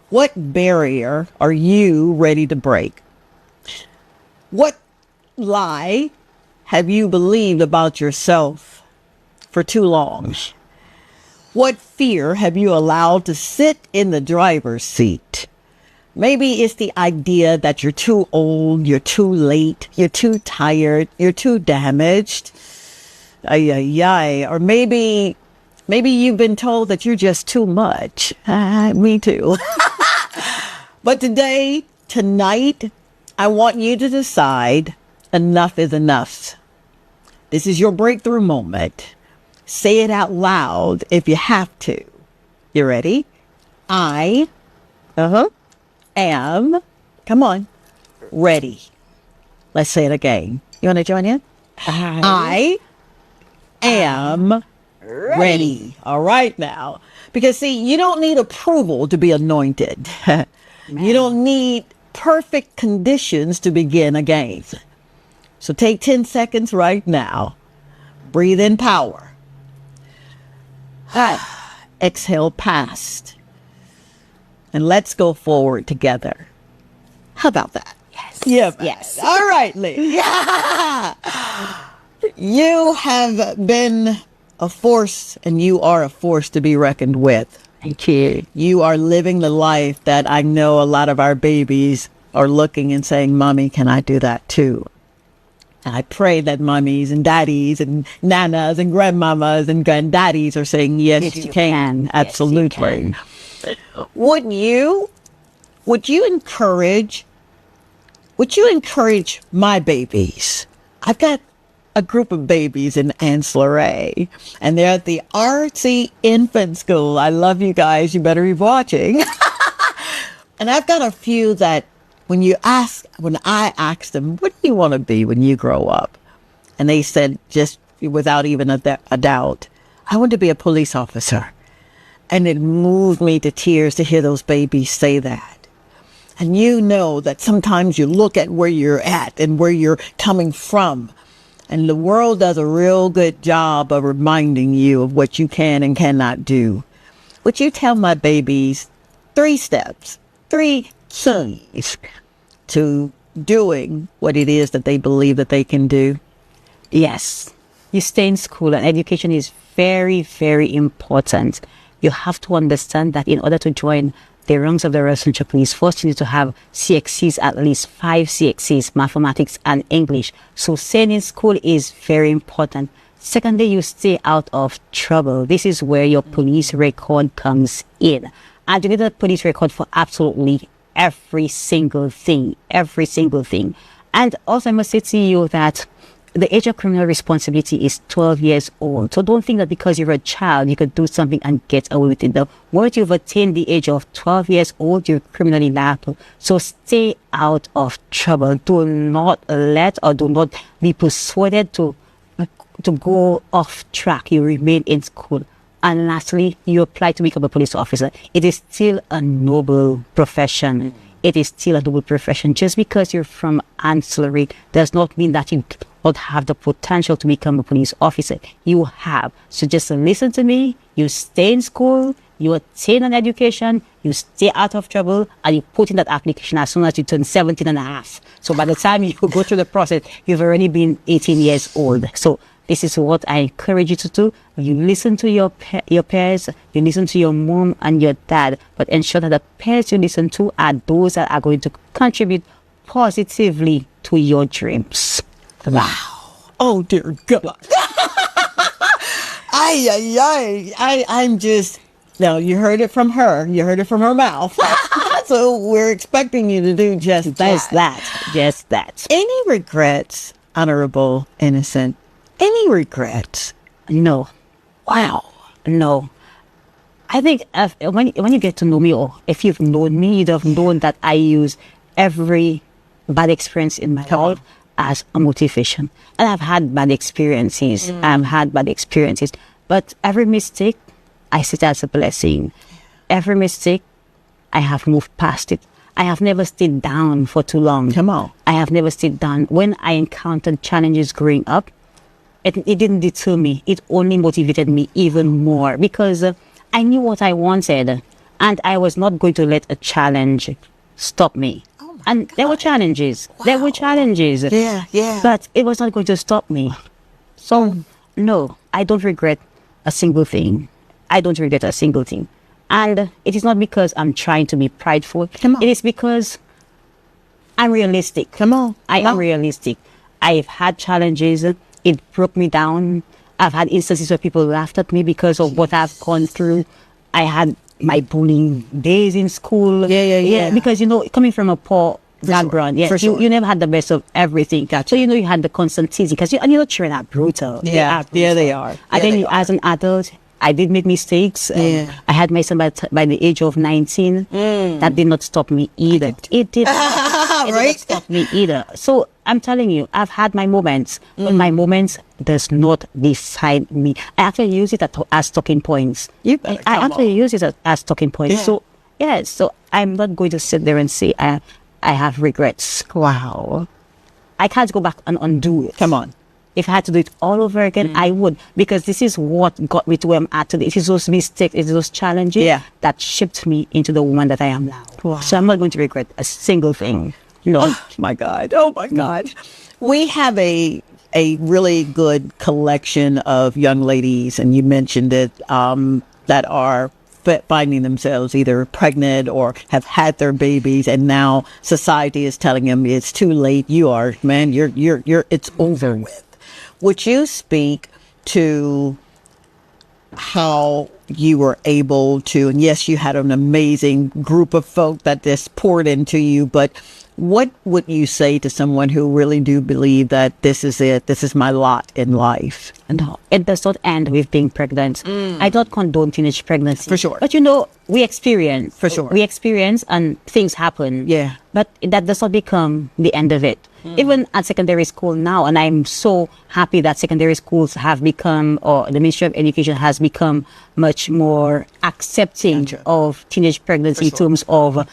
What barrier are you ready to break? What lie have you believed about yourself for too long? What fear have you allowed to sit in the driver's seat? Maybe it's the idea that you're too old, you're too late, you're too tired, you're too damaged. Or maybe you've been told that you're just too much. Me too. But tonight, I want you to decide enough is enough. This is your breakthrough moment. Say it out loud if you have to. You ready? I am, come on, ready. Let's say it again. You want to join in? I am ready. All right now. Because see, you don't need approval to be anointed. You don't need perfect conditions to begin again. So take 10 seconds right now. Breathe in power. Exhale past. And let's go forward together. How about that? Yes. Yeah. Yes. All right, Lee. Yeah. You have been a force, and you are a force to be reckoned with. Thank you. You are living the life that I know a lot of our babies are looking and saying, "Mommy, can I do that too?" And I pray that mummies and daddies and nanas and grandmamas and granddaddies are saying, yes, you can. Absolutely. Yes, you can. Would you encourage my babies? I've got a group of babies in Ancillary, and they're at the Artsy Infant School. I love you guys. You better be watching. And I've got a few that when I asked them, what do you want to be when you grow up? And they said, just without even a doubt, I want to be a police officer. And it moved me to tears to hear those babies say that. And you know that sometimes you look at where you're at and where you're coming from. And the world does a real good job of reminding you of what you can and cannot do. Would you tell my babies 3 steps, 3 keys to doing what it is that they believe that they can do? Yes. You stay in school, and education is very, very important. You have to understand that in order to join the ranks of the residential police, first you need to have CXCs, at least 5 CXCs, mathematics and English. So staying in school is very important. Secondly, you stay out of trouble. This is where your police record comes in. And you need a police record for absolutely every single thing. And also I must say to you that the age of criminal responsibility is 12 years old. So don't think that because you're a child, you could do something and get away with it. The moment you've attained the age of 12 years old, you're criminally liable. So stay out of trouble. Do not let or do not be persuaded to go off track. You remain in school. And lastly, you apply to become a police officer. It is still a noble profession. It is still a noble profession. Just because you're from ancillary does not mean that you don't have the potential to become a police officer. You have. So just listen to me. You stay in school. You attain an education. You stay out of trouble. And you put in that application as soon as you turn 17 and a half. So by the time you go through the process, you've already been 18 years old. So this is what I encourage you to do. You listen to your peers, you listen to your mom and your dad, but ensure that the peers you listen to are those that are going to contribute positively to your dreams. Wow. Oh, dear God. I'm just, now you heard it from her. You heard it from her mouth. So we're expecting you to do just that. Just that. Any regrets, Honorable Innocent? Any regrets? No. Wow. No. I think when you get to know me, or if you've known me, you'd have known that I use every bad experience in my life as a motivation. And I've had bad experiences. But every mistake, I see it as a blessing. Every mistake, I have moved past it. I have never stayed down for too long. Come on. I have never stayed down. When I encountered challenges growing up, it didn't deter me. It only motivated me even more because I knew what I wanted and I was not going to let a challenge stop me. And there were challenges. Wow. There were challenges. Yeah. But it was not going to stop me. So, no, I don't regret a single thing. And it is not because I'm trying to be prideful. Come on. It is because I'm realistic. Come on. I am realistic. I've had challenges. It broke me down. I've had instances where people laughed at me because of what I've gone through. I had my bullying days in school. Yeah. Because, coming from a poor background, you never had the best of everything. Gotcha. So, you had the constant teasing because children are brutal. Yeah, they are. And then as an adult, I did make mistakes. I had my son by the age of 19. That did not stop me either. It did not stop me either. So I'm telling you, I've had my moments, but my moments does not decide me. I actually use it as talking points. I actually use it as talking points. Yeah. So I'm not going to sit there and say I have regrets. Wow. I can't go back and undo it. Come on. If I had to do it all over again, I would, because this is what got me to where I'm at today. It is those mistakes, it is those challenges that shaped me into the woman that I am now. Wow. So I'm not going to regret a single thing. No. Oh my God. We have a really good collection of young ladies, and you mentioned it, that are finding themselves either pregnant or have had their babies, and now society is telling them it's too late. You're it's over with. Would you speak to how you were able to, and yes, you had an amazing group of folk that just poured into you, but what would you say to someone who really do believe that this is it, this is my lot in life? No, it does not end with being pregnant. I don't condone teenage pregnancy. For sure. But we experience. For sure. We experience and things happen. Yeah. But that does not become the end of it. even at secondary school now. And I'm so happy that secondary schools have become, or the Ministry of Education has become much more accepting of teenage pregnancy in terms of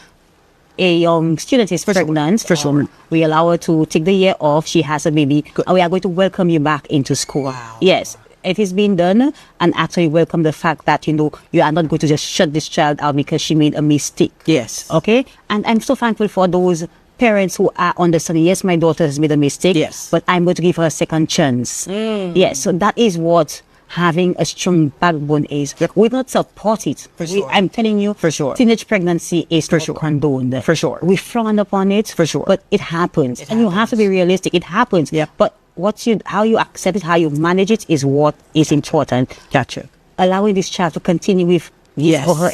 a young student is pregnant. For sure. We allow her to take the year off. She has a baby. And we are going to welcome you back into school. Wow. Yes. It is being done, and actually welcome the fact that, you are not going to just shut this child out because she made a mistake. Yes. Okay? And I'm so thankful for those parents who are understanding, yes, my daughter has made a mistake, yes, but I'm going to give her a second chance. Yes, so that is what having a strong backbone is. We not support it. For sure. I'm telling you, for sure, teenage pregnancy is not condoned. For sure. We frown upon it. For sure. But it happens. And you have to be realistic. It happens. Yeah. But how you accept it, how you manage it is what is important. Gotcha. Allowing this child to continue with her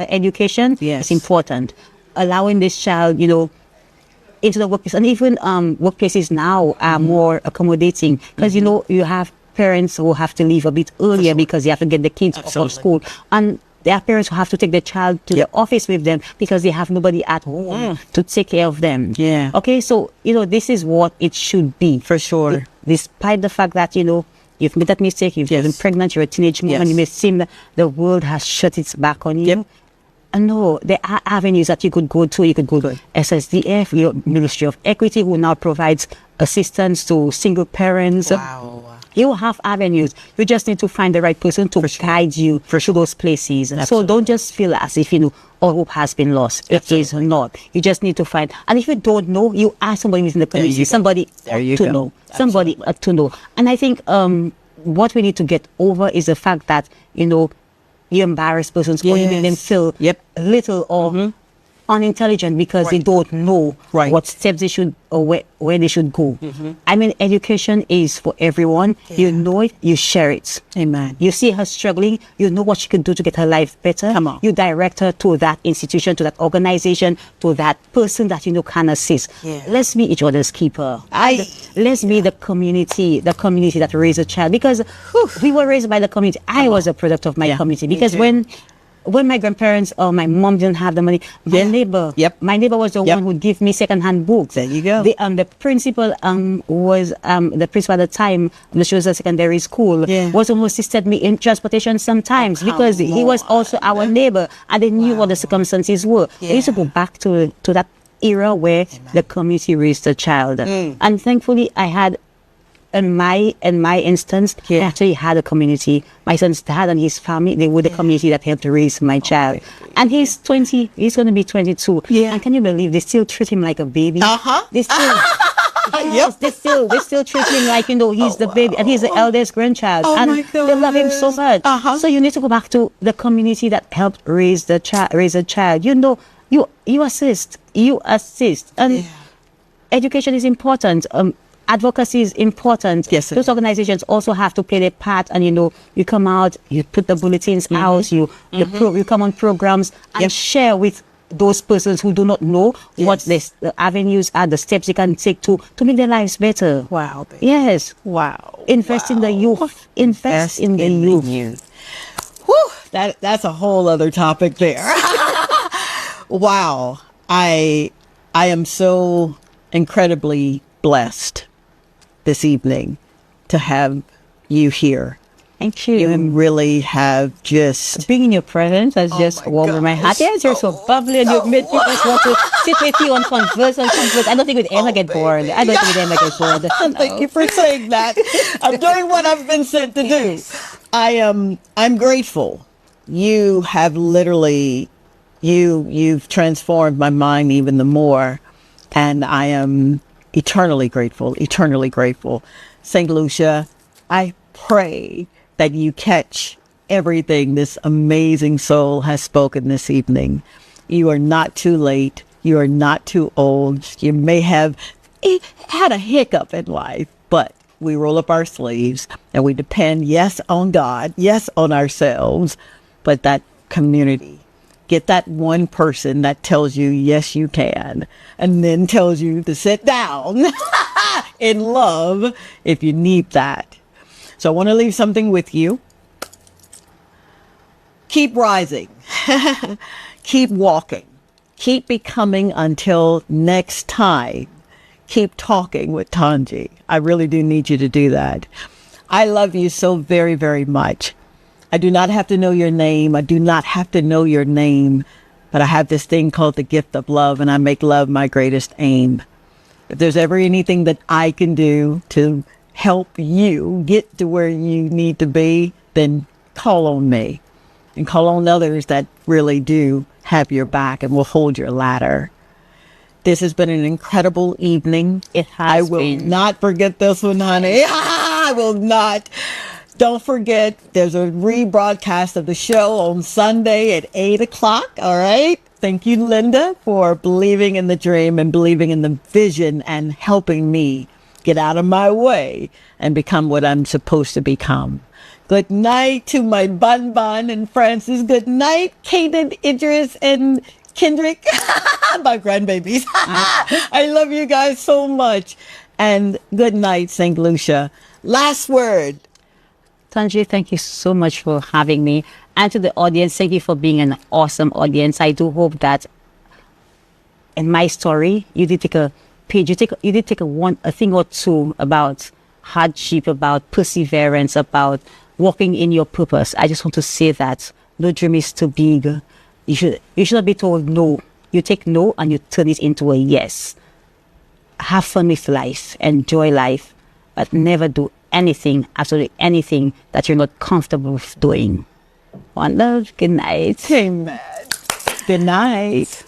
education is important. Allowing this child, into the workplace, and even workplaces now are more accommodating because you have parents who have to leave a bit earlier because they have to get the kids out of school, and there are parents who have to take the child to the office with them because they have nobody at home to take care of them. Yeah. Okay, so this is what it should be. For sure. Despite the fact that you've made that mistake, you've been pregnant, you're a teenage woman, you may seem that the world has shut its back on you. And no, there are avenues that you could go to. You could go to SSDF, your Ministry of Equity, who now provides assistance to single parents. Wow. You have avenues. You just need to find the right person to guide you through those places. Absolutely. So don't just feel as if all hope has been lost. It is not. You just need to find. And if you don't know, you ask somebody within the community. Somebody to know. Somebody to know. And I think what we need to get over is the fact that you embarrass persons or you make them feel little or unintelligent because they don't know what steps they should or where they should go. I mean, education is for everyone. You know it, you share it. Amen. You see her struggling, you know what she can do to get her life better. Come on. You direct her to that institution, to that organization, to that person that can assist. Let's be each other's keeper. Let's be the community that raised a child, because we were raised by the community. I was a product of my community, because when my grandparents or my mom didn't have the money, my neighbor was the one who would give me second-hand books. There you go. The principal was the principal at the time, which was a secondary school, was the one who assisted me in transportation sometimes, because he was also our neighbor, and they knew what the circumstances were. I used to go back to that era where the community raised a child. And thankfully, I had, in my instance, I actually had a community. My son's dad and his family, they were the community that helped raise my child. And he's 20, he's going to be 22. And can you believe they still treat him like a baby? They still, they still treat him like, he's the baby, and he's the eldest grandchild. And they love him so much. So you need to go back to the community that helped raise a child. You assist. And education is important. Advocacy is important. Those organizations also have to play their part, and you come out, you put the bulletins out, you come on programs and share with those persons who do not know what the avenues are, the steps they can take to make their lives better. Wow. Baby. Yes. Wow. Invest in the youth. Invest in the youth. Whew, that's a whole other topic there. Wow. I am so incredibly blessed this evening to have you here. Thank you. You really have just... Being in your presence has just warmed my heart. Yes, you're so bubbly, and you've made people want to sit with you and converse. I don't think we'd ever get bored. Thank you for saying that. I'm doing what I've been sent to do. I'm grateful. You have literally... You've transformed my mind even the more, and I am eternally grateful. St. Lucia, I pray that you catch everything this amazing soul has spoken this evening. You are not too late. You are not too old. You may have had a hiccup in life, but we roll up our sleeves and we depend, yes, on God, yes, on ourselves, but that community. Get that one person that tells you, yes, you can, and then tells you to sit down in love if you need that. So I want to leave something with you. Keep rising. Keep walking. Keep becoming until next time. keep talking with Tongie. I really do need you to do that. I love you so very, very much. I do not have to know your name. I do not have to know your name, but I have this thing called the gift of love, and I make love my greatest aim. If there's ever anything that I can do to help you get to where you need to be, then call on me and call on others that really do have your back and will hold your ladder. This has been an incredible evening. It I has will been. not forget this one, honey. I will not. Don't forget, there's a rebroadcast of the show on Sunday at 8 o'clock. All right. Thank you, Linda, for believing in the dream and believing in the vision and helping me get out of my way and become what I'm supposed to become. Good night to my Bun Bun and Francis. Good night, Kaden, Idris, and Kendrick, my grandbabies. I love you guys so much. And good night, St. Lucia. Last word. Tongie, thank you so much for having me. And to the audience, thank you for being an awesome audience. I do hope that in my story, you did take a page, you did take a thing or two about hardship, about perseverance, about walking in your purpose. I just want to say that no dream is too big. You should not be told no. You take no and you turn it into a yes. Have fun with life, enjoy life, but never do anything, absolutely anything that you're not comfortable with doing. One love, good night. Amen. Good night.